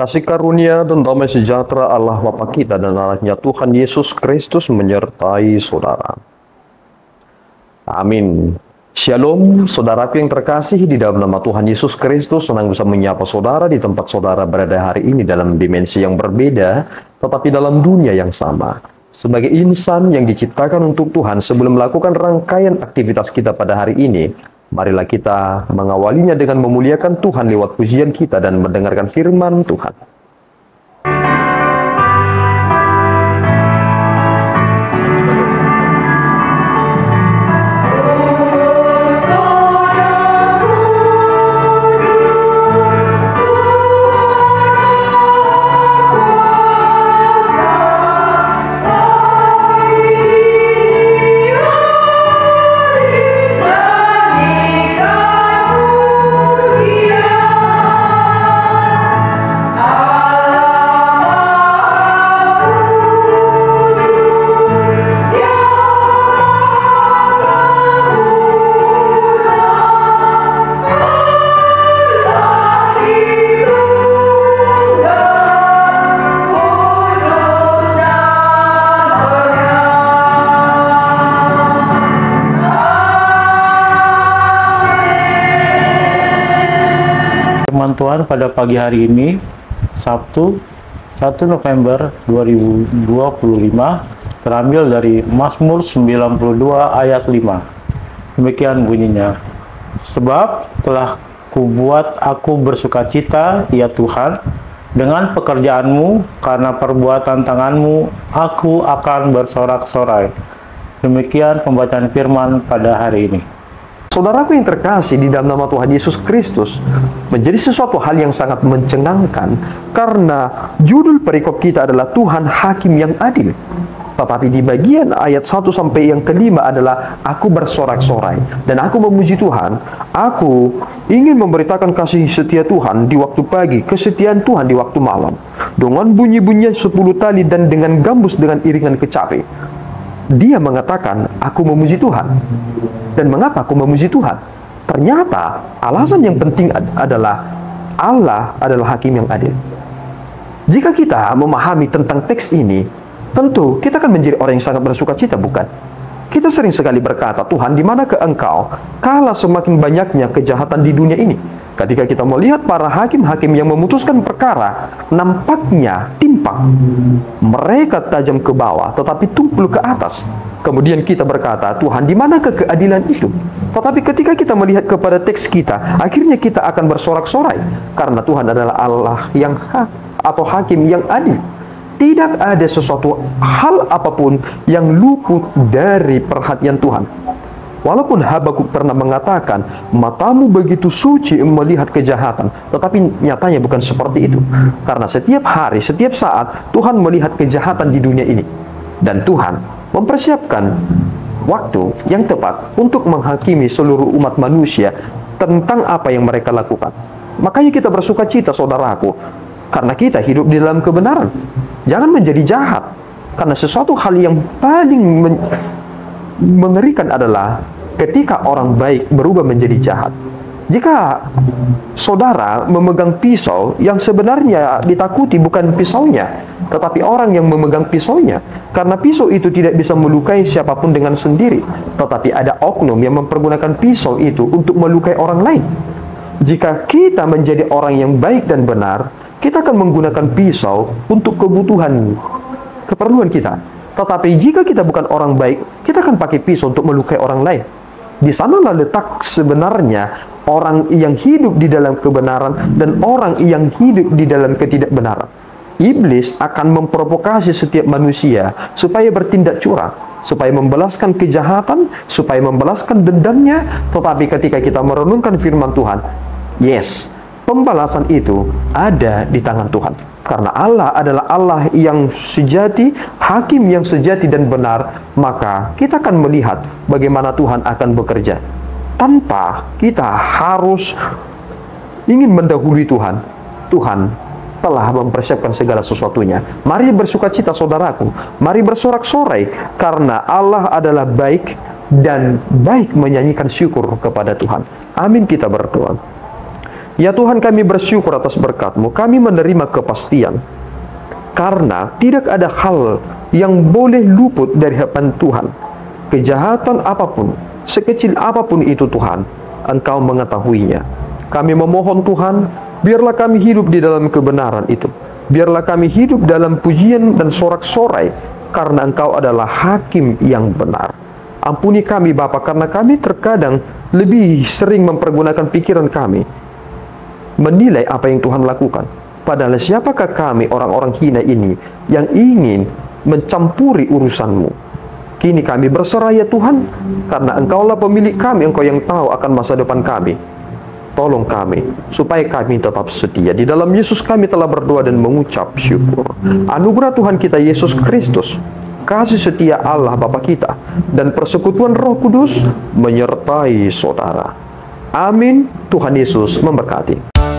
Kasih karunia dan damai sejahtera Allah Bapa kita dan anaknya Tuhan Yesus Kristus menyertai saudara. Amin. Shalom, saudaraku yang terkasih, di dalam nama Tuhan Yesus Kristus, senang bisa menyapa saudara di tempat saudara berada hari ini dalam dimensi yang berbeda, tetapi dalam dunia yang sama. Sebagai insan yang diciptakan untuk Tuhan, sebelum melakukan rangkaian aktivitas kita pada hari ini, marilah kita mengawalinya dengan memuliakan Tuhan lewat pujian kita dan mendengarkan firman Tuhan. Firman Tuhan pada pagi hari ini, Sabtu 1 November 2025, terambil dari Mazmur 92 ayat 5. Demikian bunyinya. Sebab telah kubuat aku bersukacita, ya Tuhan, dengan pekerjaanmu, karena perbuatan tanganmu, aku akan bersorak-sorai. Demikian pembacaan firman pada hari ini. Saudaraku yang terkasih, di dalam nama Tuhan Yesus Kristus, menjadi sesuatu hal yang sangat mencengangkan karena judul perikop kita adalah Tuhan Hakim yang Adil. Tetapi di bagian ayat 1 sampai yang kelima adalah aku bersorak-sorai dan aku memuji Tuhan. Aku ingin memberitakan kasih setia Tuhan di waktu pagi, kesetiaan Tuhan di waktu malam, dengan bunyi-bunyian 10 tali dan dengan gambus dengan iringan kecapi. Dia mengatakan, aku memuji Tuhan. Dan mengapa aku memuji Tuhan? Ternyata alasan yang penting adalah Allah adalah hakim yang adil. Jika kita memahami tentang teks ini, tentu kita akan menjadi orang yang sangat bersukacita, bukan? Kita sering sekali berkata, Tuhan, di manakah Engkau kala semakin banyaknya kejahatan di dunia ini? Ketika kita melihat para hakim-hakim yang memutuskan perkara, nampaknya timpang. Mereka tajam ke bawah, tetapi tumpul ke atas. Kemudian kita berkata, Tuhan, di manakah keadilan itu? Tetapi ketika kita melihat kepada teks kita, akhirnya kita akan bersorak-sorai. Karena Tuhan adalah Allah yang atau hakim yang adil. Tidak ada sesuatu hal apapun yang luput dari perhatian Tuhan. Walaupun Habakuk pernah mengatakan, matamu begitu suci melihat kejahatan, tetapi nyatanya bukan seperti itu. Karena setiap hari, setiap saat, Tuhan melihat kejahatan di dunia ini. Dan Tuhan mempersiapkan waktu yang tepat untuk menghakimi seluruh umat manusia tentang apa yang mereka lakukan. Makanya kita bersuka cita, saudaraku, karena kita hidup di dalam kebenaran. Jangan menjadi jahat, karena sesuatu hal yang paling mengerikan adalah ketika orang baik berubah menjadi jahat. Jika saudara memegang pisau, yang sebenarnya ditakuti bukan pisaunya, tetapi orang yang memegang pisaunya. Karena pisau itu tidak bisa melukai siapapun dengan sendiri, tetapi ada oknum yang mempergunakan pisau itu untuk melukai orang lain. Jika kita menjadi orang yang baik dan benar, kita akan menggunakan pisau untuk keperluan kita. Tetapi jika kita bukan orang baik, kita akan pakai pisau untuk melukai orang lain. Di sanalah letak sebenarnya orang yang hidup di dalam kebenaran dan orang yang hidup di dalam ketidakbenaran. Iblis akan memprovokasi setiap manusia supaya bertindak curang, supaya membalaskan kejahatan, supaya membalaskan dendamnya. Tetapi ketika kita merenungkan firman Tuhan, yes, pembalasan itu ada di tangan Tuhan. Karena Allah adalah Allah yang sejati, hakim yang sejati dan benar, maka kita akan melihat bagaimana Tuhan akan bekerja. Tanpa kita harus ingin mendahului Tuhan. Tuhan telah mempersiapkan segala sesuatunya. Mari bersukacita, saudaraku. Mari bersorak-sorai, karena Allah adalah baik dan baik menyanyikan syukur kepada Tuhan. Amin, kita berdoa. Ya Tuhan, kami bersyukur atas berkat-Mu. Kami menerima kepastian, karena tidak ada hal yang boleh luput dari hadapan Tuhan. Kejahatan apapun, sekecil apapun itu Tuhan, Engkau mengetahuinya. Kami memohon Tuhan, biarlah kami hidup di dalam kebenaran itu. Biarlah kami hidup dalam pujian dan sorak-sorai, karena Engkau adalah hakim yang benar. Ampuni kami Bapa, karena kami terkadang lebih sering mempergunakan pikiran kami menilai apa yang Tuhan lakukan. Padahal siapakah kami orang-orang hina ini yang ingin mencampuri urusan-Mu? Kini kami berserah ya Tuhan, karena Engkaulah pemilik kami, Engkau yang tahu akan masa depan kami. Tolong kami, supaya kami tetap setia. Di dalam Yesus kami telah berdoa dan mengucap syukur. Anugerah Tuhan kita Yesus Kristus, kasih setia Allah Bapa kita, dan persekutuan Roh Kudus menyertai saudara. Amin. Tuhan Yesus memberkati.